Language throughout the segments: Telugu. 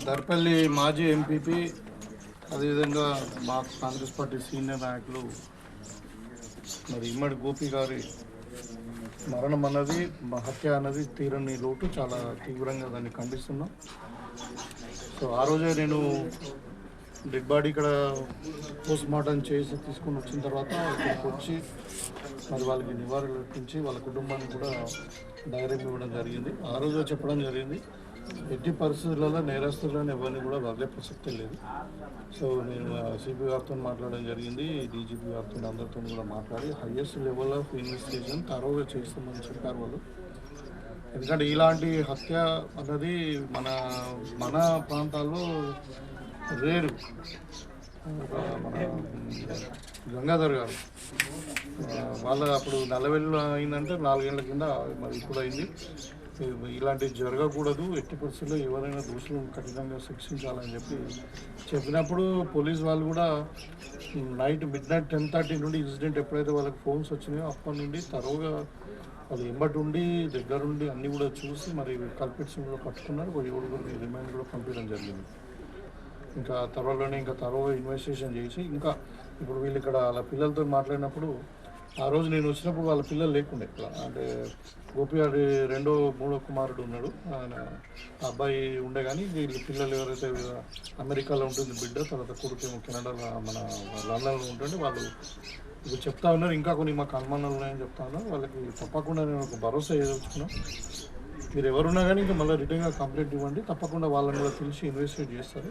దర్పల్లి మాజీ ఎంపీపీ అదేవిధంగా మా కాంగ్రెస్ పార్టీ సీనియర్ నాయకులు మరి ఇమ్మడి గోపి గారి మరణం అన్నది హత్య అన్నది తీరని లోటు, చాలా తీవ్రంగా దాన్ని ఖండిస్తున్నాం. సో ఆ రోజే నేను డెడ్ బాడీ ఇక్కడ పోస్ట్ మార్టం చేసి తీసుకుని వచ్చిన తర్వాత ఇక్కడికి వచ్చి మరి వాళ్ళకి నివారణ అర్పించి వాళ్ళ కుటుంబానికి కూడా ధైర్యం ఇవ్వడం జరిగింది. ఆ రోజే చెప్పడం జరిగింది, ఎట్టి పరిస్థితులలో నేరస్తులను ఎవరిని కూడా వదిలే ప్రసక్తే లేదు. సో నేను సిపి గారితో మాట్లాడడం జరిగింది, డీజీపీ గారితో అందరితో కూడా మాట్లాడి హయ్యెస్ట్ లెవెల్ ఆఫ్ ఇన్వెస్టిగేషన్ తరోగా చేస్తామని చెప్పారు వాళ్ళు. ఎందుకంటే ఇలాంటి హత్య అన్నది మన మన ప్రాంతాల్లో రేరు. మన గంగాధర్ గారు వాళ్ళ అప్పుడు నల్లవెల్లు అయిందంటే 4 ఏళ్ల కింద, మరి ఇప్పుడు అయింది. ఇలాంటివి జరగకూడదు, ఎట్టి పరిస్థితుల్లో ఎవరైనా దోషులను కఠినంగా శిక్షించాలని చెప్పినప్పుడు పోలీస్ వాళ్ళు కూడా నైట్ మిడ్నైట్ 10:30 నుండి ఇన్సిడెంట్ ఎప్పుడైతే వాళ్ళకి ఫోన్స్ వచ్చినాయో అప్పటి నుండి తరోగా వాళ్ళు ఎంబటి ఉండి దగ్గరుండి అన్నీ కూడా చూసి మరి కల్పిట్స్ కూడా పట్టుకున్నారు. 7 రిమైండ్ కూడా పంపించడం జరిగింది. ఇంకా త్వరలోనే ఇంకా తరోగా ఇన్వెస్టిగేషన్ చేసి ఇంకా ఇప్పుడు వీళ్ళు ఇక్కడ వాళ్ళ పిల్లలతో మాట్లాడినప్పుడు ఆ రోజు నేను వచ్చినప్పుడు వాళ్ళ పిల్లలు లేకుండే ఇక్కడ, అంటే గోపి గారి మూడో కుమారుడు ఉన్నాడు, ఆయన అబ్బాయి ఉండే. కానీ వీళ్ళు పిల్లలు ఎవరైతే అమెరికాలో ఉంటుంది బిడ్డ, తర్వాత కొడుకు కెనడాలో మన లండన్లో ఉంటుండే, వాళ్ళు ఇప్పుడు చెప్తా ఉన్నారు ఇంకా కొన్ని మాకు అనుమానాలు ఉన్నాయని చెప్తా ఉన్నారు. వాళ్ళకి తప్పకుండా నేను ఒక భరోసా ఇవ్వదలుచుకున్నాను. మీరు ఎవరున్నా కానీ ఇంకా మళ్ళీ రిటర్న్గా కంప్లైంట్ ఇవ్వండి, తప్పకుండా వాళ్ళని కూడా తెలిసి ఇన్వెస్టిగేట్ చేస్తారు.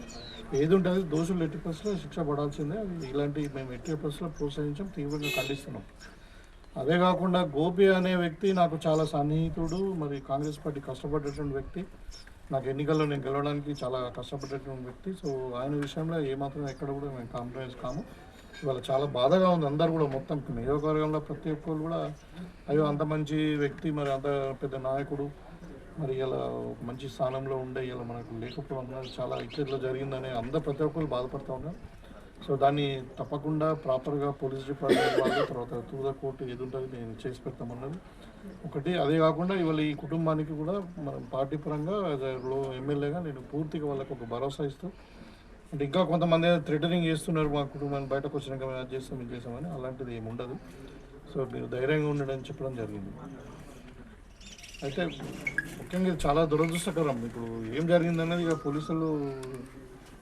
ఏది ఉంటుంది దోషులు ఎట్టి పరిస్థితుల్లో శిక్ష పడాల్సిందే. అది ఇలాంటి మేము ఎట్టి పరిస్థితుల్లో ప్రోత్సహించాం, తీవ్రంగా ఖండిస్తున్నాం. అదే కాకుండా గోపి అనే వ్యక్తి నాకు చాలా సన్నిహితుడు, మరి కాంగ్రెస్ పార్టీ కష్టపడేటువంటి వ్యక్తి, నాకు ఎన్నికల్లో నేను గెలవడానికి చాలా కష్టపడేటువంటి వ్యక్తి. సో ఆయన విషయంలో ఏమాత్రం ఎక్కడ కూడా మేము కాంప్రమైజ్ కాము. ఇవాళ చాలా బాధగా ఉంది, అందరు కూడా మొత్తం నియోజకవర్గంలో ప్రతి ఒక్కరు కూడా అయ్యో అంత మంచి వ్యక్తి, మరి అంత పెద్ద నాయకుడు, మరి ఇలా ఒక మంచి స్థానంలో ఉండే ఇలా మనకు లేకపోవడం అన్నది చాలా ఇక్కట్లో జరిగిందని అందరు ప్రతి ఒక్కరు బాధపడుతూ ఉన్నారు. సో దాన్ని తప్పకుండా ప్రాపర్గా పోలీస్ డిపార్ట్మెంట్ వాళ్ళు, తర్వాత తూద కోర్టు ఏది ఉంటుంది నేను చేసి పెడతామన్నది ఒకటి. అదే కాకుండా ఇవాళ ఈ కుటుంబానికి కూడా మనం పార్టీ పరంగా ఎమ్మెల్యేగా నేను పూర్తిగా వాళ్ళకి ఒక భరోసా ఇస్తూ, అంటే ఇంకా కొంతమంది థ్రెటనింగ్ చేస్తున్నారు మా కుటుంబాన్ని బయటకు వచ్చినాక మేము అది చేస్తాం ఇది చేస్తామని, అలాంటిది ఏమి ఉండదు. సో మీరు ధైర్యంగా ఉండడని చెప్పడం జరిగింది. అయితే ముఖ్యంగా ఇది చాలా దురదృష్టకరం. ఇప్పుడు ఏం జరిగిందన్నది ఇక పోలీసులు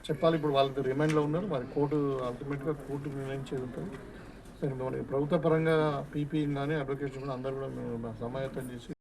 చెప్పాలి. ఇప్పుడు వాళ్ళకి రిమైండ్లో ఉన్నారు, మరి కోర్టు అల్టిమేట్గా కోర్టు నిర్ణయించేది ఉంటుంది. సో మరి ప్రభుత్వ పరంగా పీపీ కానీ అడ్వకేట్స్ కూడా అందరూ కూడా మేము సమాయత్తం చేసి